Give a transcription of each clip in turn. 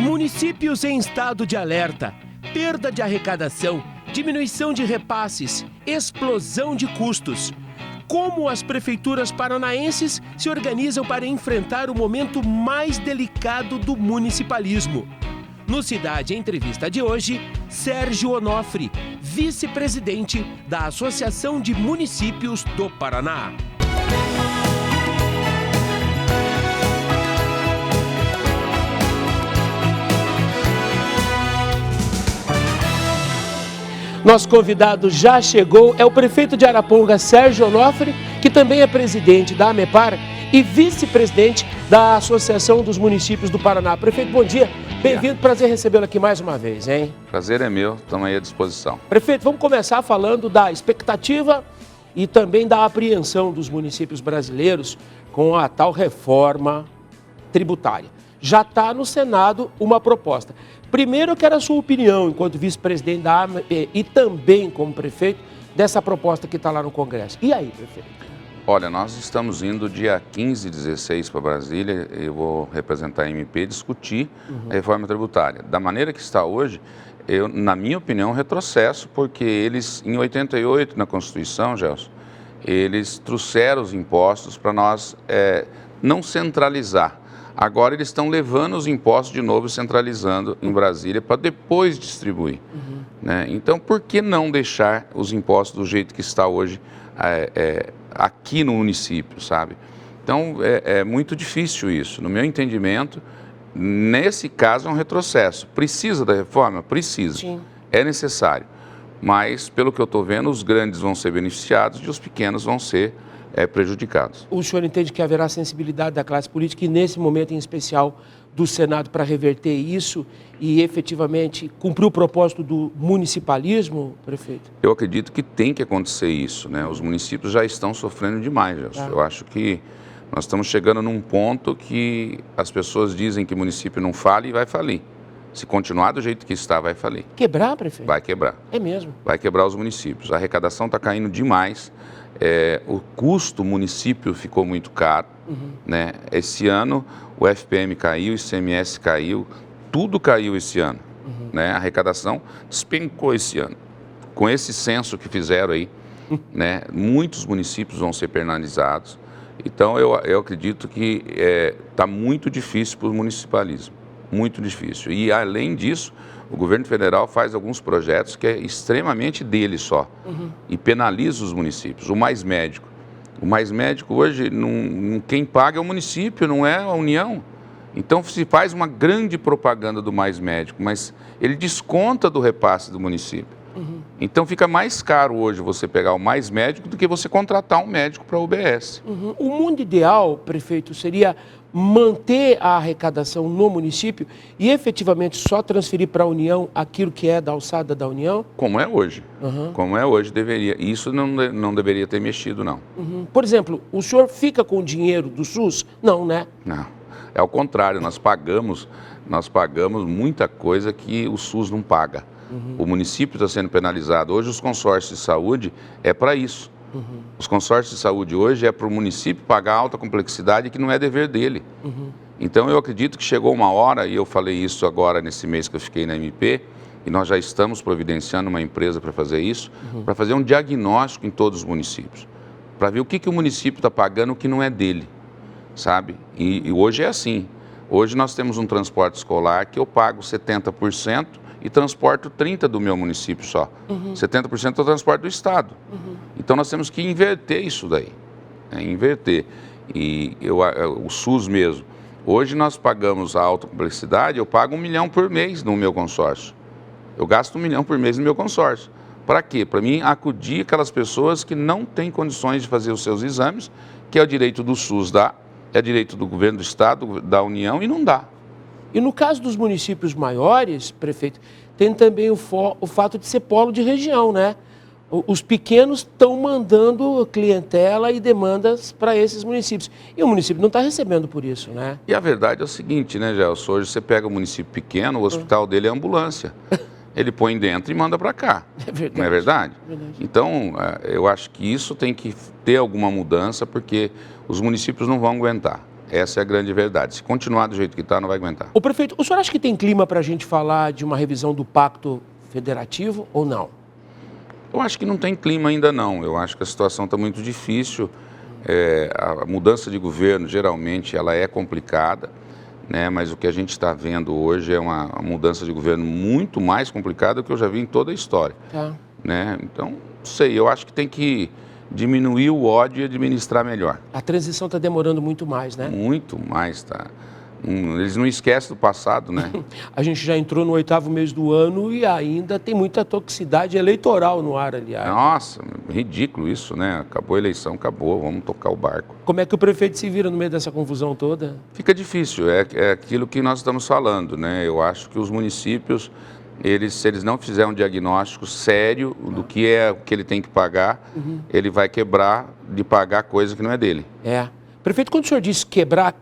Municípios em estado de alerta, perda de arrecadação, diminuição de repasses, explosão de custos. Como as prefeituras paranaenses se organizam para enfrentar o momento mais delicado do municipalismo? No Cidade Entrevista de hoje, Sérgio Onofre, vice-presidente da Associação de Municípios do Paraná. Nosso convidado já chegou, é o prefeito de Araponga, Sérgio Onofre, que também é presidente da AMEPAR e vice-presidente da Associação dos Municípios do Paraná. Prefeito, bom dia. Bem-vindo, prazer recebê-lo aqui mais uma vez, hein? Prazer é meu, estamos aí à disposição. Prefeito, vamos começar falando da expectativa e também da apreensão dos municípios brasileiros com a tal reforma tributária. Já está no Senado uma proposta. Primeiro, eu quero a sua opinião, enquanto vice-presidente da AMEPAR e também como prefeito, dessa proposta que está lá no Congresso. E aí, prefeito? Olha, nós estamos indo dia 15 e 16 para Brasília, eu vou representar a MP e discutir a reforma tributária. Da maneira que está hoje, na minha opinião, é um retrocesso, porque eles, em 88, na Constituição, Gelson, eles trouxeram os impostos para nós não centralizar. Agora eles estão levando os impostos de novo, centralizando em Brasília para depois distribuir. Né? Então, por que não deixar os impostos do jeito que está hoje aqui no município, sabe? Então, é muito difícil isso. No meu entendimento, nesse caso é um retrocesso. Precisa da reforma? Precisa. Sim. É necessário. Mas, pelo que eu estou vendo, os grandes vão ser beneficiados e os pequenos vão ser prejudicados. O senhor entende que haverá sensibilidade da classe política e, nesse momento em especial, do Senado para reverter isso e efetivamente cumprir o propósito do municipalismo, prefeito? Eu acredito que tem que acontecer isso, né? Os municípios já estão sofrendo demais, Gelson. Eu acho que nós estamos chegando num ponto que as pessoas dizem que o município não fale e vai falir. Se continuar do jeito que está, vai falir. Quebrar, prefeito? Vai quebrar. É mesmo? Vai quebrar os municípios. A arrecadação está caindo demais. O custo município ficou muito caro, né? Esse ano o FPM caiu, o ICMS caiu, tudo caiu esse ano, né? A arrecadação despencou esse ano. Com esse censo que fizeram aí, né? Muitos municípios vão ser penalizados. Então eu acredito que está muito difícil para o municipalismo, muito difícil. E além disso, o governo federal faz alguns projetos que é extremamente dele só e penaliza os municípios. O Mais Médico. O Mais Médico hoje, quem paga é o município, não é a União. Então se faz uma grande propaganda do Mais Médico, mas ele desconta do repasse do município. Então fica mais caro hoje você pegar o Mais Médico do que você contratar um médico para a UBS. O mundo ideal, prefeito, seria manter a arrecadação no município e efetivamente só transferir para a União aquilo que é da alçada da União? Como é hoje. Como é hoje, deveria. Isso não deveria ter mexido, não. Por exemplo, o senhor fica com o dinheiro do SUS? Não, né? Não. É ao contrário, nós pagamos muita coisa que o SUS não paga. O município está sendo penalizado. Hoje os consórcios de saúde é para isso. Os consórcios de saúde hoje é para o município pagar alta complexidade que não é dever dele. Então eu acredito que chegou uma hora, e eu falei isso agora nesse mês que eu fiquei na MP, e nós já estamos providenciando uma empresa para fazer isso, para fazer um diagnóstico em todos os municípios, para ver o que o município está pagando o que não é dele, sabe? E hoje é assim. Hoje nós temos um transporte escolar que eu pago 70%, e transporto 30% do meu município só. 70% é o transporte do Estado. Então nós temos que inverter isso daí. Inverter. E o SUS mesmo. Hoje nós pagamos a alta complexidade, eu pago 1 milhão por mês no meu consórcio. Eu gasto 1 milhão por mês no meu consórcio. Para quê? Para mim acudir aquelas pessoas que não têm condições de fazer os seus exames, que é o direito do SUS dar, é direito do governo do Estado, da União, e não dá. E no caso dos municípios maiores, prefeito, tem também o fato de ser polo de região, né? Os pequenos estão mandando clientela e demandas para esses municípios. E o município não está recebendo por isso, né? E a verdade é o seguinte, né, Gelson? Hoje você pega um município pequeno, o hospital dele é ambulância. Ele põe dentro e manda para cá. É verdade. Não é verdade? Verdade. Então, eu acho que isso tem que ter alguma mudança, porque os municípios não vão aguentar. Essa é a grande verdade. Se continuar do jeito que está, não vai aguentar. O prefeito, o senhor acha que tem clima para a gente falar de uma revisão do pacto federativo ou não? Eu acho que não tem clima ainda não. Eu acho que a situação está muito difícil. A mudança de governo, geralmente, ela é complicada, né? Mas o que a gente está vendo hoje é uma mudança de governo muito mais complicada do que eu já vi em toda a história. Tá. Né? Então, não sei, eu acho que tem que diminuir o ódio e administrar melhor. A transição está demorando muito mais, né? Muito mais, tá? Eles não esquecem do passado, né? A gente já entrou no 8º mês do ano e ainda tem muita toxicidade eleitoral no ar, aliás. Nossa, ridículo isso, né? Acabou a eleição, acabou, vamos tocar o barco. Como é que o prefeito se vira no meio dessa confusão toda? Fica difícil, é aquilo que nós estamos falando, né? Eu acho que os municípios, se eles não fizerem um diagnóstico sério do que é o que ele tem que pagar, ele vai quebrar de pagar coisa que não é dele. Prefeito, quando o senhor diz quebrar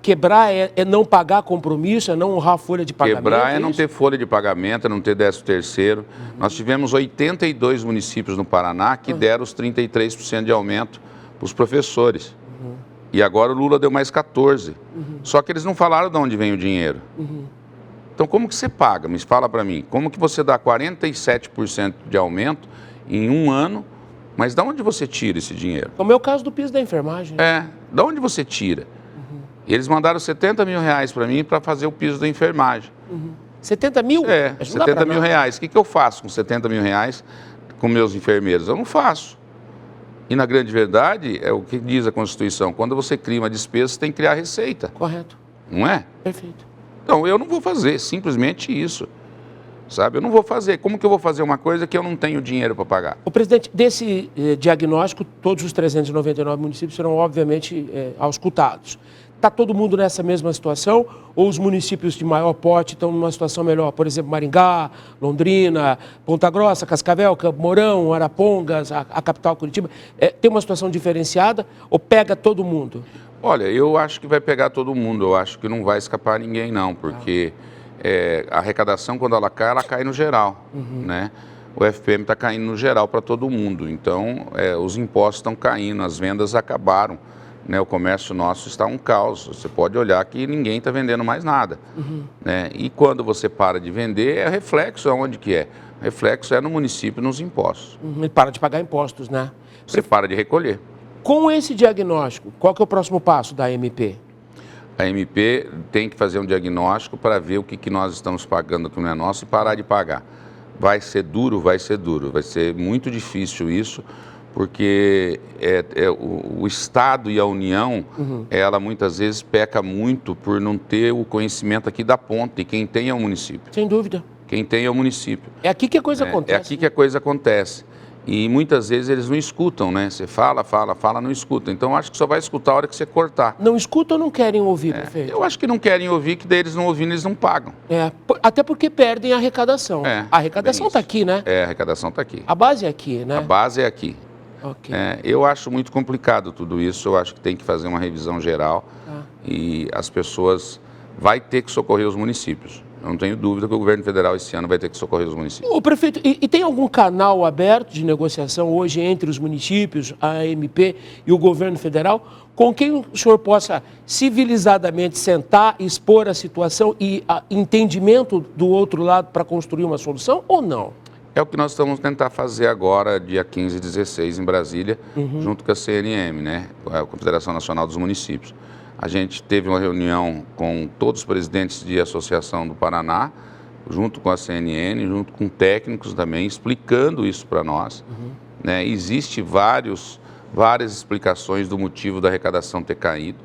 é não pagar compromisso, é não honrar a folha de pagamento? Quebrar é não ter folha de pagamento, é não ter 13º. Nós tivemos 82 municípios no Paraná que deram os 33% de aumento para os professores. E agora o Lula deu mais 14%. Só que eles não falaram de onde vem o dinheiro. Então, como que você paga? Me fala para mim. Como que você dá 47% de aumento em um ano, mas de onde você tira esse dinheiro? Como é o caso do piso da enfermagem. De onde você tira? Eles mandaram 70 mil reais para mim para fazer o piso da enfermagem. 70 mil? 70 mil reais. O que eu faço com 70 mil reais com meus enfermeiros? Eu não faço. E na grande verdade, é o que diz a Constituição, quando você cria uma despesa, você tem que criar receita. Correto. Não é? Perfeito. Então, eu não vou fazer, simplesmente isso. Sabe? Eu não vou fazer. Como que eu vou fazer uma coisa que eu não tenho dinheiro para pagar? O presidente, desse diagnóstico, todos os 399 municípios serão, obviamente, auscultados. Está todo mundo nessa mesma situação? Ou os municípios de maior porte estão numa situação melhor? Por exemplo, Maringá, Londrina, Ponta Grossa, Cascavel, Campo Mourão, Arapongas, a capital Curitiba. Tem uma situação diferenciada ou pega todo mundo? Olha, eu acho que vai pegar todo mundo. Eu acho que não vai escapar ninguém, não, porque a arrecadação, quando ela cai no geral, né? O FPM está caindo no geral para todo mundo. Então, os impostos estão caindo, as vendas acabaram. Né, o comércio nosso está um caos. Você pode olhar que ninguém está vendendo mais nada. Né? E quando você para de vender, reflexo aonde que é? Reflexo é no município, nos impostos. Ele para de pagar impostos, né? Você para de recolher. Com esse diagnóstico, qual que é o próximo passo da MP? A MP tem que fazer um diagnóstico para ver o que nós estamos pagando que não é nosso e parar de pagar. Vai ser duro, vai ser duro. Vai ser muito difícil isso, porque o Estado e a União, ela muitas vezes peca muito por não ter o conhecimento aqui da ponta, e quem tem é o município. Sem dúvida. Quem tem é o município. É aqui que a coisa acontece. É aqui que a coisa acontece. E muitas vezes eles não escutam, né? Você fala, não escuta. Então, acho que só vai escutar a hora que você cortar. Não escutam ou não querem ouvir, prefeito? Eu acho que não querem ouvir, que daí eles não ouvindo, eles não pagam. Até porque perdem a arrecadação. A arrecadação está aqui, né? A arrecadação está aqui. A base é aqui, né? A base é aqui. Okay. Eu acho muito complicado tudo isso. Eu acho que tem que fazer uma revisão geral e as pessoas vai ter que socorrer os municípios. Eu não tenho dúvida que o governo federal esse ano vai ter que socorrer os municípios. O prefeito, e tem algum canal aberto de negociação hoje entre os municípios, a MP e o governo federal, com quem o senhor possa civilizadamente sentar, expor a situação e entendimento do outro lado para construir uma solução ou não? É o que nós estamos tentando fazer agora, dia 15 e 16, em Brasília, junto com a CNM, né? A Confederação Nacional dos Municípios. A gente teve uma reunião com todos os presidentes de associação do Paraná, junto com a CNN, junto com técnicos também, explicando isso para nós. Né? Existe várias explicações do motivo da arrecadação ter caído.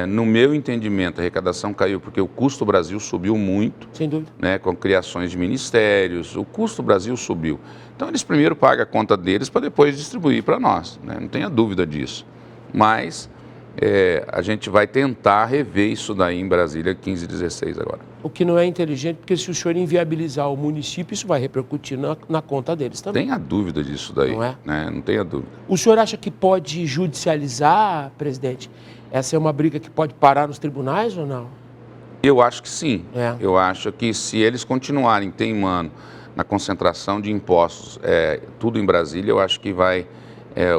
No meu entendimento, a arrecadação caiu porque o custo Brasil subiu muito. Sem dúvida. Né, com criações de ministérios, o custo Brasil subiu. Então, eles primeiro pagam a conta deles para depois distribuir para nós. Né? Não tenha dúvida disso. Mas a gente vai tentar rever isso daí em Brasília, 15 e 16 agora. O que não é inteligente, porque se o senhor inviabilizar o município, isso vai repercutir na conta deles também. Tenha dúvida disso daí. Não é? Né? Não tenha dúvida. O senhor acha que pode judicializar, presidente? Essa é uma briga que pode parar nos tribunais ou não? Eu acho que sim. Eu acho que se eles continuarem teimando na concentração de impostos, tudo em Brasília, eu acho que vai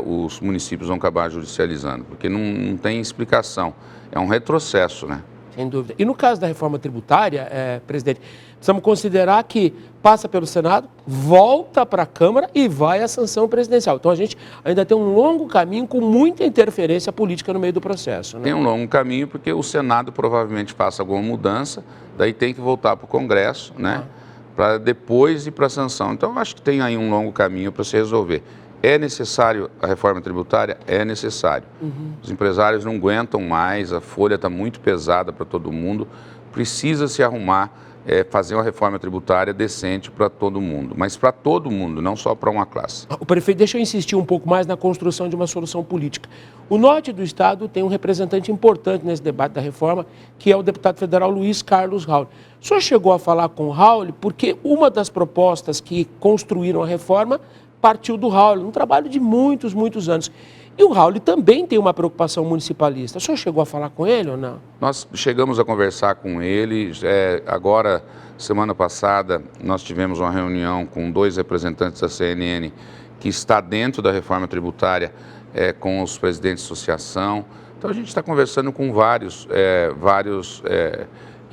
os municípios vão acabar judicializando, porque não tem explicação. É um retrocesso, né? Sem dúvida. E no caso da reforma tributária, presidente, precisamos considerar que passa pelo Senado, volta para a Câmara e vai à sanção presidencial. Então a gente ainda tem um longo caminho com muita interferência política no meio do processo, né? Tem um longo caminho porque o Senado provavelmente faça alguma mudança, daí tem que voltar para o Congresso, né? Para depois ir para a sanção. Então eu acho que tem aí um longo caminho para se resolver. É necessário a reforma tributária? É necessário. Os empresários não aguentam mais, a folha está muito pesada para todo mundo, precisa se arrumar, fazer uma reforma tributária decente para todo mundo, mas para todo mundo, não só para uma classe. O prefeito, deixa eu insistir um pouco mais na construção de uma solução política. O norte do estado tem um representante importante nesse debate da reforma, que é o deputado federal Luiz Carlos Raul. O senhor chegou a falar com o Raul porque uma das propostas que construíram a reforma partiu do Raul, um trabalho de muitos anos. E o Raul também tem uma preocupação municipalista. O senhor chegou a falar com ele ou não? Nós chegamos a conversar com ele. Agora, semana passada, nós tivemos uma reunião com 2 representantes da CNN que está dentro da reforma tributária, com os presidentes de associação. Então, a gente está conversando com vários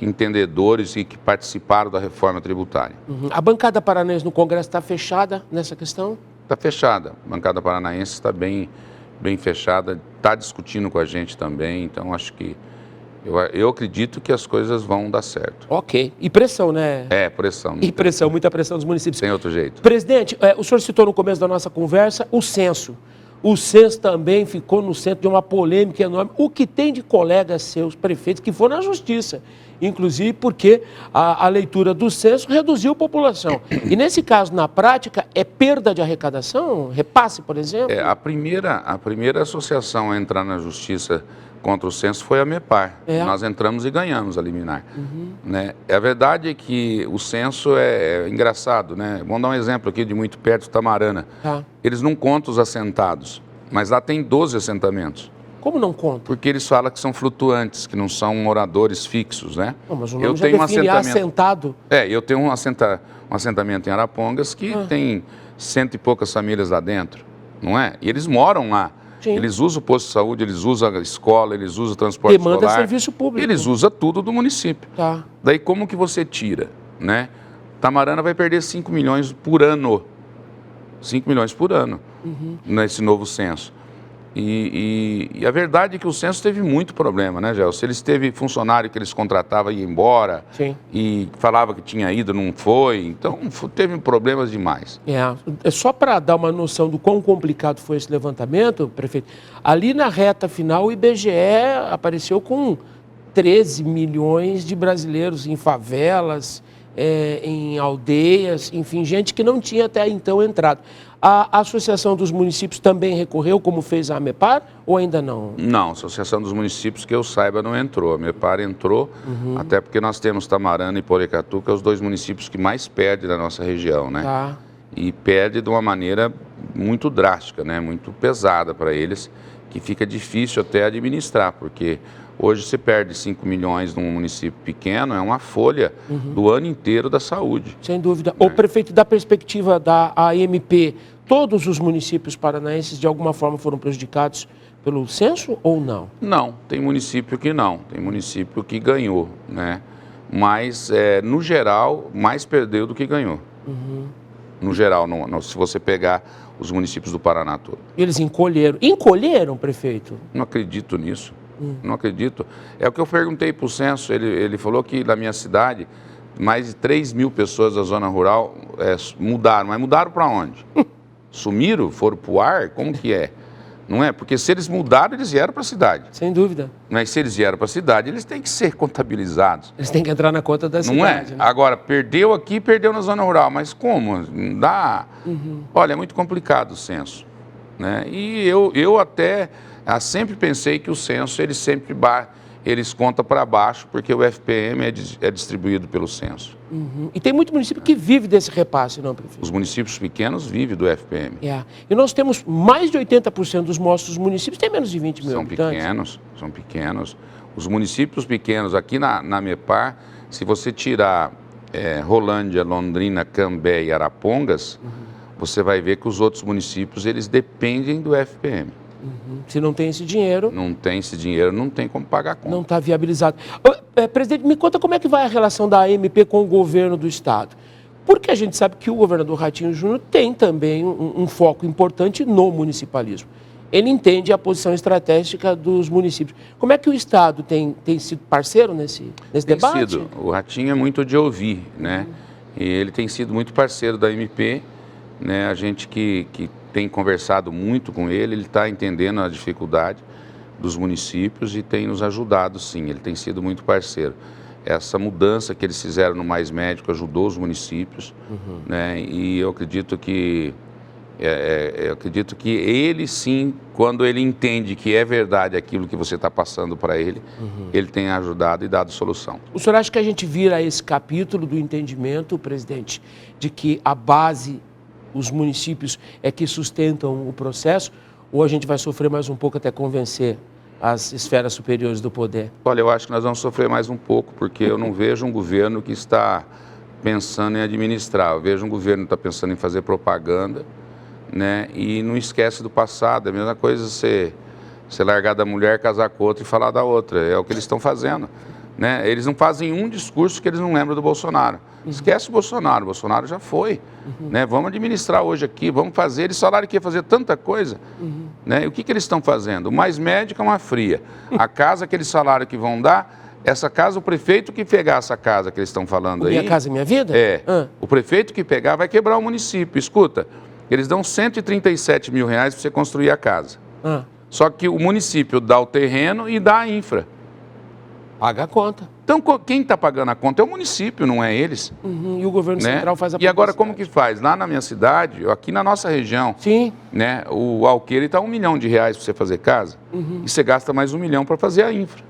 entendedores e que participaram da reforma tributária. A bancada paranaense no Congresso está fechada nessa questão? Está fechada. A bancada paranaense está bem fechada, está discutindo com a gente também, então acho que eu acredito que as coisas vão dar certo. Ok. E pressão, né? Pressão. E pressão, muita pressão dos municípios. Sem outro jeito. Presidente, o senhor citou no começo da nossa conversa o censo. O censo também ficou no centro de uma polêmica enorme. O que tem de colegas seus, prefeitos, que foram na justiça, inclusive porque a leitura do censo reduziu a população. E nesse caso, na prática, é perda de arrecadação? Repasse, por exemplo? A primeira associação a entrar na justiça contra o censo foi a MEPAR. Nós entramos e ganhamos a liminar. Né? A verdade é que o censo é engraçado, né? Vamos dar um exemplo aqui de muito perto, Tamarana. Eles não contam os assentados, mas lá tem 12 assentamentos. Como não conta? Porque eles falam que são flutuantes, que não são moradores fixos, né? Mas o nome já define assentado. Eu tenho um assentamento em Arapongas que tem 100 e poucas famílias lá dentro, não é? E eles moram lá. Sim. Eles usam o posto de saúde, eles usam a escola, eles usam o transporte escolar. Demanda serviço público. Eles usam tudo do município. Daí como que você tira, né? Tamarana vai perder 5 milhões por ano. 5 milhões por ano nesse novo censo. E a verdade é que o censo teve muito problema, né, Gelson? Eles teve funcionário que eles contratavam e ia embora. Sim. E falava que tinha ido, não foi. Então, teve problemas demais. Só para dar uma noção do quão complicado foi esse levantamento, prefeito, ali na reta final o IBGE apareceu com 13 milhões de brasileiros em favelas, em aldeias, enfim, gente que não tinha até então entrado. A Associação dos Municípios também recorreu, como fez a AMEPAR, ou ainda não? Não, a Associação dos Municípios, que eu saiba, não entrou. A AMEPAR entrou, até porque nós temos Tamarana e Porecatu, que são os 2 municípios que mais perdem na nossa região, né? E perde de uma maneira muito drástica, né? Muito pesada para eles, que fica difícil até administrar, porque hoje você perde 5 milhões num município pequeno, é uma folha do ano inteiro da saúde. Sem dúvida. O prefeito, da perspectiva da AMP, todos os municípios paranaenses de alguma forma foram prejudicados pelo censo ou não? Não, tem município que não, tem município que ganhou, né? Mas, no geral, mais perdeu do que ganhou. No geral, se você pegar os municípios do Paraná todo. Eles encolheram. Encolheram, prefeito? Não acredito nisso. Não acredito. É o que eu perguntei para o censo, ele falou que na minha cidade, mais de 3 mil pessoas da zona rural mudaram. Mas mudaram para onde? Sumiram? Foram para o ar? Como que é? Não é? Porque se eles mudaram, eles vieram para a cidade. Sem dúvida. Mas se eles vieram para a cidade, eles têm que ser contabilizados. Eles têm que entrar na conta da cidade. Não é? Né? Agora, perdeu aqui, perdeu na zona rural. Mas como? Não dá. Olha, é muito complicado o censo. Né? E eu até sempre pensei que o censo, eles contam para baixo, porque o FPM é distribuído pelo censo. E tem muito município que vive desse repasse, não, prefeito? Os municípios pequenos vivem do FPM. E nós temos mais de 80% dos nossos municípios têm menos de 20 mil habitantes. São pequenos. Os municípios pequenos, aqui na MEPAR, se você tirar Rolândia, Londrina, Cambé e Arapongas, você vai ver que os outros municípios, eles dependem do FPM. Se não tem esse dinheiro... Não tem esse dinheiro, não tem como pagar a conta. Não está viabilizado. Presidente, me conta como é que vai a relação da AMP com o governo do Estado. Porque a gente sabe que o governador Ratinho Júnior tem também um foco importante no municipalismo. Ele entende a posição estratégica dos municípios. Como é que o Estado tem sido parceiro nesse debate? Tem sido. O Ratinho é muito de ouvir, né? E ele tem sido muito parceiro da AMP, né? A gente que tem conversado muito com ele está entendendo a dificuldade dos municípios e tem nos ajudado, sim. Ele tem sido muito parceiro. Essa mudança que eles fizeram no Mais Médico ajudou os municípios, né? E eu acredito que ele sim, quando ele entende que é verdade aquilo que você está passando para ele, ele tem ajudado e dado solução. O senhor acha que a gente vira esse capítulo do entendimento, presidente, de que a base, os municípios é que sustentam o processo, ou a gente vai sofrer mais um pouco até convencer as esferas superiores do poder? Olha, eu acho que nós vamos sofrer mais um pouco, porque eu não vejo um governo que está pensando em administrar. Eu vejo um governo que está pensando em fazer propaganda, né? E não esquece do passado. É a mesma coisa você largar da mulher, casar com outra e falar da outra. É o que eles estão fazendo, né? Eles não fazem um discurso que eles não lembram do Bolsonaro. Esquece o Bolsonaro já foi, né? Vamos administrar hoje aqui, vamos fazer. Eles falaram que ia fazer tanta coisa, né? E o que eles estão fazendo? O Mais Médico é uma fria. A casa que eles falaram que vão dar, essa casa, o prefeito que pegar essa casa que eles estão falando aí... Minha Casa Minha Vida? O prefeito que pegar vai quebrar o município. Escuta, eles dão 137 mil reais para você construir a casa. Só que o município dá o terreno e dá a infra. Paga a conta. Então, quem está pagando a conta é o município, não é eles. E o governo central faz a E agora, como que faz? Lá na minha cidade, aqui na nossa região, sim, né, o alqueire está R$1 milhão para você fazer casa, e você gasta mais R$1 milhão para fazer a infra.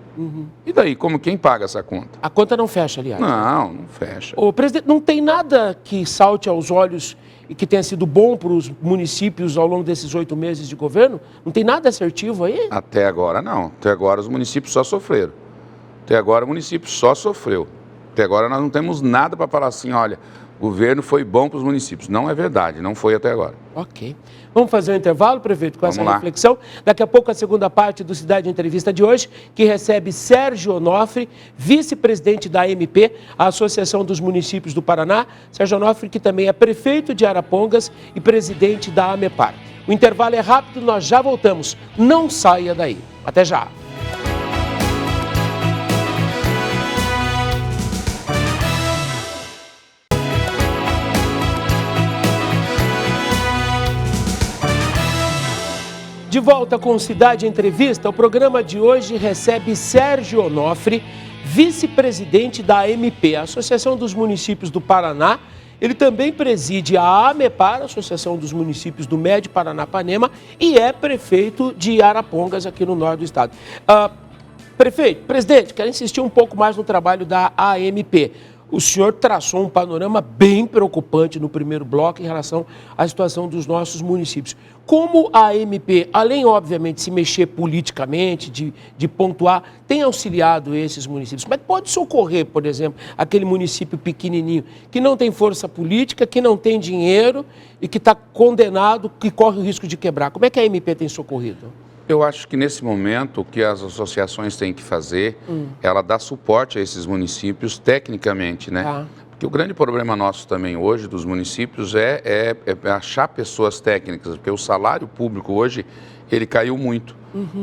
E daí, quem paga essa conta? A conta não fecha, aliás. Não fecha. Ô, presidente, não tem nada que salte aos olhos e que tenha sido bom para os municípios ao longo desses 8 meses de governo? Não tem nada assertivo aí? Até agora, não. Até agora, os municípios só sofreram. Até agora, o município só sofreu. Até agora, nós não temos nada para falar assim, olha, o governo foi bom para os municípios. Não é verdade, não foi até agora. Ok. Vamos fazer um intervalo, prefeito, com essa reflexão. Daqui a pouco, a segunda parte do Cidade Entrevista de hoje, que recebe Sérgio Onofre, vice-presidente da AMP, a Associação dos Municípios do Paraná. Sérgio Onofre, que também é prefeito de Arapongas e presidente da AMEPAR. O intervalo é rápido, nós já voltamos. Não saia daí. Até já. De volta com Cidade Entrevista, o programa de hoje recebe Sérgio Onofre, vice-presidente da AMP, a Associação dos Municípios do Paraná. Ele também preside a AMEPAR, Associação dos Municípios do Médio Paranapanema, e é prefeito de Arapongas, aqui no norte do estado. Presidente, quero insistir um pouco mais no trabalho da AMP. O senhor traçou um panorama bem preocupante no primeiro bloco em relação à situação dos nossos municípios. Como a AMP, além, obviamente, de se mexer politicamente, de pontuar, tem auxiliado esses municípios? Mas pode socorrer, por exemplo, aquele município pequenininho que não tem força política, que não tem dinheiro e que está condenado, que corre o risco de quebrar. Como é que a AMP tem socorrido? Eu acho que nesse momento o que as associações têm que fazer, ela dá suporte a esses municípios tecnicamente, né? Porque o grande problema nosso também hoje dos municípios é achar pessoas técnicas, porque o salário público hoje, ele caiu muito.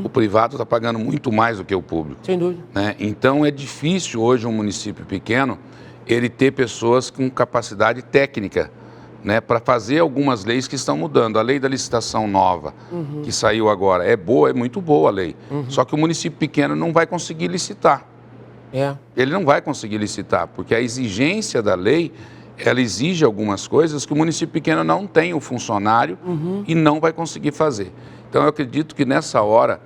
O privado está pagando muito mais do que o público. Sem dúvida. Né? Então é difícil hoje um município pequeno, ele ter pessoas com capacidade técnica, né, para fazer algumas leis que estão mudando. A lei da licitação nova, que saiu agora, é boa, é muito boa a lei. Só que o município pequeno não vai conseguir licitar. Ele não vai conseguir licitar, porque a exigência da lei, ela exige algumas coisas que o município pequeno não tem o funcionário e não vai conseguir fazer. Então, eu acredito que nessa hora,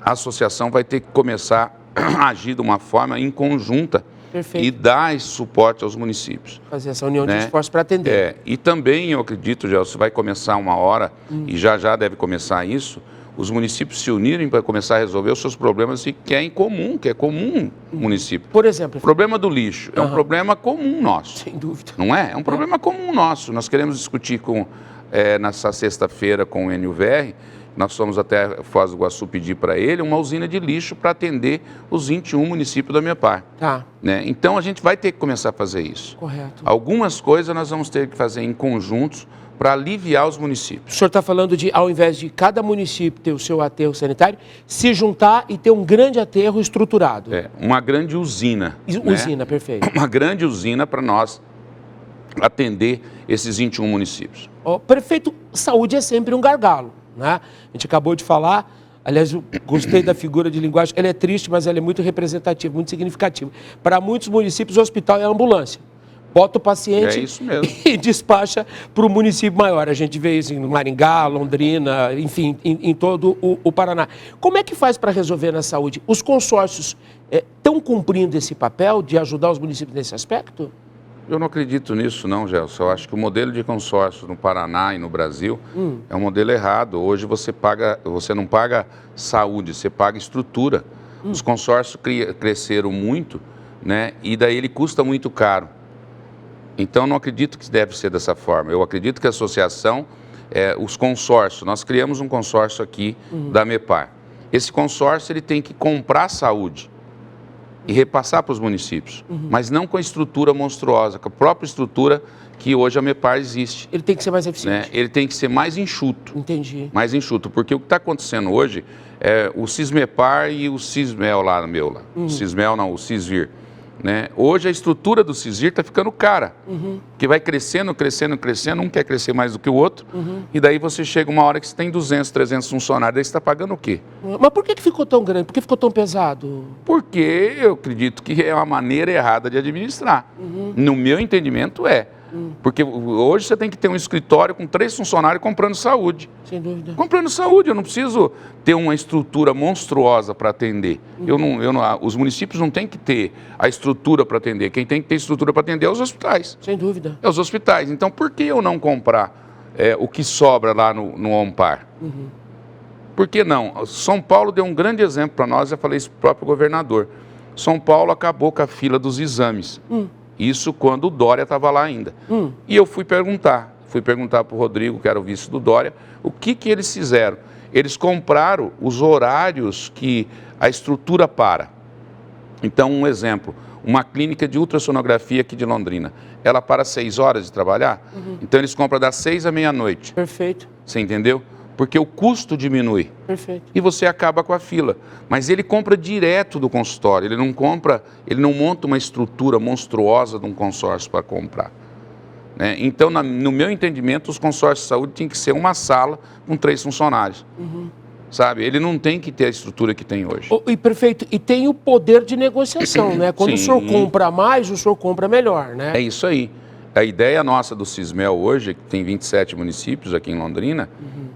a associação vai ter que começar a agir de uma forma em conjunta. Perfeito. E dar esse suporte aos municípios. Fazer essa união de esforços para atender. E também, eu acredito, Gelson, vai começar uma hora, e já deve começar isso, os municípios se unirem para começar a resolver os seus problemas que é comum o município. Por exemplo? O problema do lixo é um problema comum nosso. Sem dúvida. Não é? É um problema comum nosso. Nós queremos discutir com nessa sexta-feira com o NUVR, nós fomos até Foz do Iguaçu pedir para ele uma usina de lixo para atender os 21 municípios da MEPAR. Tá. Né? Então, a gente vai ter que começar a fazer isso. Correto. Algumas coisas nós vamos ter que fazer em conjuntos para aliviar os municípios. O senhor está falando de, ao invés de cada município ter o seu aterro sanitário, se juntar e ter um grande aterro estruturado. Uma grande usina. Usina, né? Perfeito. Uma grande usina para nós atender esses 21 municípios. Prefeito, saúde é sempre um gargalo, né? A gente acabou de falar, aliás, eu gostei da figura de linguagem, ela é triste, mas ela é muito representativa, muito significativa. Para muitos municípios, o hospital é a ambulância. Bota o paciente e despacha para o município maior. A gente vê isso em Maringá, Londrina, enfim, em todo o Paraná. Como é que faz para resolver na saúde? Os consórcios estão cumprindo esse papel de ajudar os municípios nesse aspecto? Eu não acredito nisso, não, Gelson. Eu acho que o modelo de consórcio no Paraná e no Brasil é um modelo errado. Hoje você não paga saúde, você paga estrutura. Os consórcios cresceram muito, né? E daí ele custa muito caro. Então, não acredito que deve ser dessa forma. Eu acredito que a associação, os consórcios, nós criamos um consórcio aqui da MEPAR. Esse consórcio ele tem que comprar saúde e repassar para os municípios, mas não com a estrutura monstruosa, com a própria estrutura que hoje a MEPAR existe. Ele tem que ser mais eficiente. Né? Ele tem que ser mais enxuto. Entendi. Mais enxuto, porque o que está acontecendo hoje é o Cismepar e o Cismel lá no meu. O Cismel não, o Cisvir. Né? Hoje a estrutura do Cisvir está ficando cara, que vai crescendo, crescendo, crescendo, um quer crescer mais do que o outro, e daí você chega uma hora que você tem 200, 300 funcionários, daí você está pagando o quê? Mas por que ficou tão grande? Por que ficou tão pesado? Porque eu acredito que é uma maneira errada de administrar. No meu entendimento porque hoje você tem que ter um escritório com 3 funcionários comprando saúde. Sem dúvida. Comprando saúde, eu não preciso ter uma estrutura monstruosa para atender. Os municípios não têm que ter a estrutura para atender. Quem tem que ter estrutura para atender é os hospitais. Sem dúvida. É os hospitais. Então, por que eu não comprar o que sobra lá no Ampar? Por que não? São Paulo deu um grande exemplo para nós, eu falei isso para o próprio governador. São Paulo acabou com a fila dos exames. Isso quando o Dória estava lá ainda. E eu fui perguntar para o Rodrigo, que era o vice do Dória, o que eles fizeram. Eles compraram os horários que a estrutura para. Então, um exemplo, uma clínica de ultrassonografia aqui de Londrina, ela para 6 horas de trabalhar, então eles compram das 6 à meia-noite. Perfeito. Você entendeu? Porque o custo diminui. Perfeito. E você acaba com a fila. Mas ele compra direto do consultório, ele não monta uma estrutura monstruosa de um consórcio para comprar. Né? Então, no meu entendimento, os consórcios de saúde tem que ser uma sala com 3 funcionários. Sabe? Ele não tem que ter a estrutura que tem hoje. E perfeito, e tem o poder de negociação, né? Quando o senhor compra mais, o senhor compra melhor, né? É isso aí. A ideia nossa do Cismel hoje, que tem 27 municípios aqui em Londrina,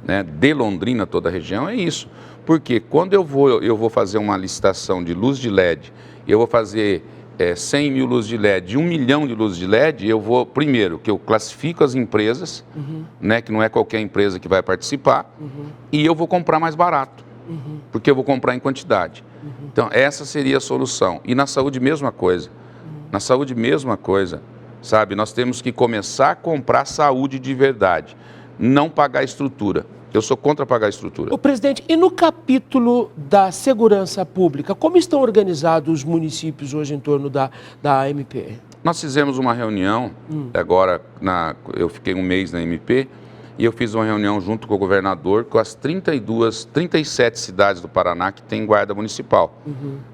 né, de Londrina, toda a região, é isso. Porque quando eu vou fazer uma licitação de luz de LED, eu vou fazer 100 mil luzes de LED, 1 milhão de luzes de LED, eu vou, primeiro, que eu classifico as empresas, né, que não é qualquer empresa que vai participar, e eu vou comprar mais barato, porque eu vou comprar em quantidade. Então, essa seria a solução. E na saúde, mesma coisa. Na saúde, mesma coisa. Sabe, nós temos que começar a comprar saúde de verdade, não pagar estrutura. Eu sou contra pagar estrutura. O presidente, e no capítulo da segurança pública, como estão organizados os municípios hoje em torno da MP? Nós fizemos uma reunião, agora eu fiquei um mês na MP, e eu fiz uma reunião junto com o governador com as 37 cidades do Paraná que tem guarda municipal,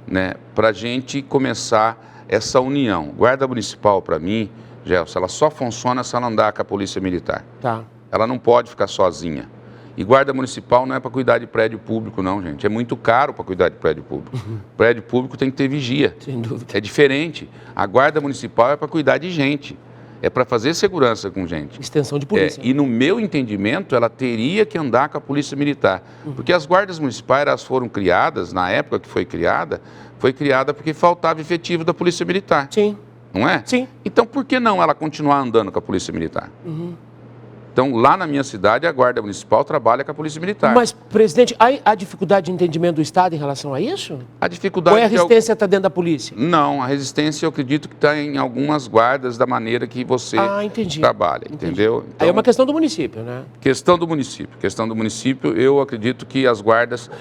né, para a gente começar essa união. Guarda municipal, para mim, Gelson, ela só funciona se ela andar com a polícia militar. Tá. Ela não pode ficar sozinha. E guarda municipal não é para cuidar de prédio público, não, gente. É muito caro para cuidar de prédio público. Prédio público tem que ter vigia. Sem dúvida. É diferente. A guarda municipal é para cuidar de gente. É para fazer segurança com gente. Extensão de polícia. E no meu entendimento, ela teria que andar com a polícia militar. Porque as guardas municipais, elas foram criadas, na época que foi criada porque faltava efetivo da polícia militar. Sim. Não é? Sim. Então, por que não ela continuar andando com a polícia militar? Então, lá na minha cidade, a Guarda Municipal trabalha com a Polícia Militar. Mas, presidente, há dificuldade de entendimento do Estado em relação a isso? A dificuldade... Ou a resistência está dentro da polícia? Não, a resistência eu acredito que está em algumas guardas da maneira que você trabalha, entendeu? Então, aí é uma questão do município, né? Questão do município, eu acredito que as guardas...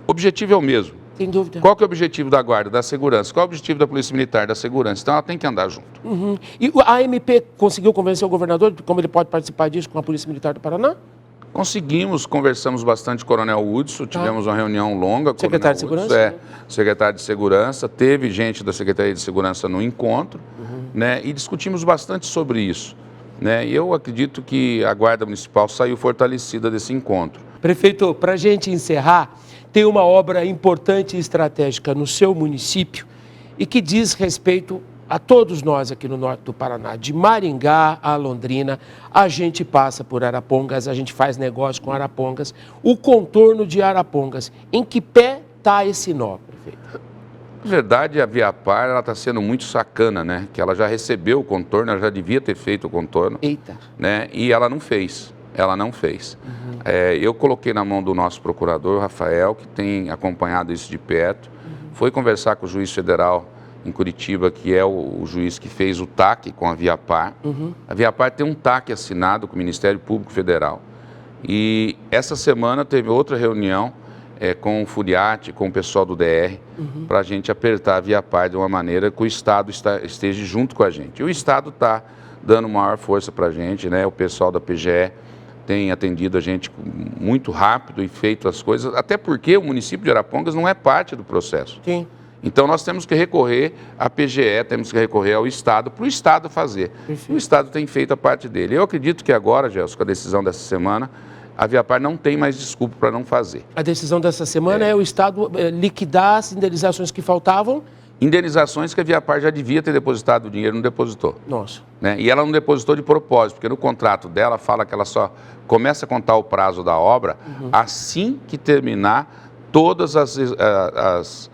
O objetivo é o mesmo. Sem dúvida. Qual que é o objetivo da Guarda? Da segurança. Qual é o objetivo da Polícia Militar? Da segurança. Então, ela tem que andar junto. E a AMP conseguiu convencer o governador de como ele pode participar disso com a Polícia Militar do Paraná? Conseguimos, conversamos bastante com o Coronel Hudson, tivemos uma reunião longa com o secretário de Segurança? Secretário de Segurança, teve gente da Secretaria de Segurança no encontro, né, e discutimos bastante sobre isso. Né, e eu acredito que a Guarda Municipal saiu fortalecida desse encontro. Prefeito, para a gente encerrar, tem uma obra importante e estratégica no seu município e que diz respeito a todos nós aqui no norte do Paraná. De Maringá a Londrina, a gente passa por Arapongas, a gente faz negócio com Arapongas. O contorno de Arapongas, em que pé está esse nó, prefeito? Na verdade, a Viapar está sendo muito sacana, né? Que ela já recebeu o contorno, ela já devia ter feito o contorno. Eita. Né? E ela não fez. Eu coloquei na mão do nosso procurador, Rafael, que tem acompanhado isso de perto. Foi conversar com o juiz federal em Curitiba, que é o juiz que fez o TAC com a Viapar. A Viapar tem um TAC assinado com o Ministério Público Federal. E essa semana teve outra reunião com o Furiati, com o pessoal do DR, para a gente apertar a Viapar de uma maneira que o Estado esteja junto com a gente. E o Estado está dando maior força para a gente, né? O pessoal da PGE tem atendido a gente muito rápido e feito as coisas, até porque o município de Arapongas não é parte do processo. Sim. Então nós temos que recorrer à PGE, temos que recorrer ao Estado, para o Estado fazer. Perfeito. O Estado tem feito a parte dele. Eu acredito que agora, Gelson, com a decisão dessa semana, a Viapar não tem mais desculpa para não fazer. A decisão dessa semana é o Estado liquidar as indenizações que faltavam. Indenizações que a Viapar já devia ter depositado o dinheiro, não depositou. Nossa. Né? E ela não depositou de propósito, porque no contrato dela fala que ela só começa a contar o prazo da obra assim que terminar todas as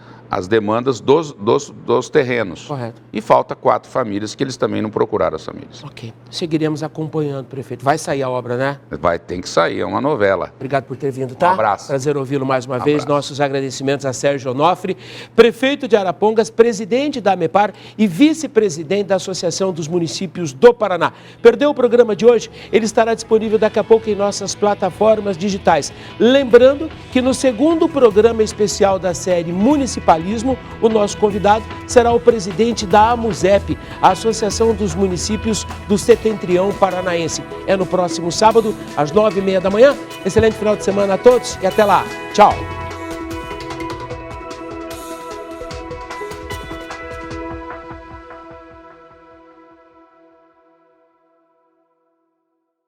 demandas dos terrenos. Correto. E falta 4 famílias que eles também não procuraram as famílias. Ok. Seguiremos acompanhando, prefeito. Vai sair a obra, né? Tem que sair, é uma novela. Obrigado por ter vindo, tá? Um abraço. Prazer ouvi-lo mais uma vez. Abraço. Nossos agradecimentos a Sérgio Onofre, prefeito de Arapongas, presidente da AMEPAR e vice-presidente da Associação dos Municípios do Paraná. Perdeu o programa de hoje? Ele estará disponível daqui a pouco em nossas plataformas digitais. Lembrando que no segundo programa especial da série Municipalismo, o nosso convidado será o presidente da AMUSEP, a Associação dos Municípios do Setentrião Paranaense. É no próximo sábado, às 9h30 da manhã. Excelente final de semana a todos e até lá. Tchau.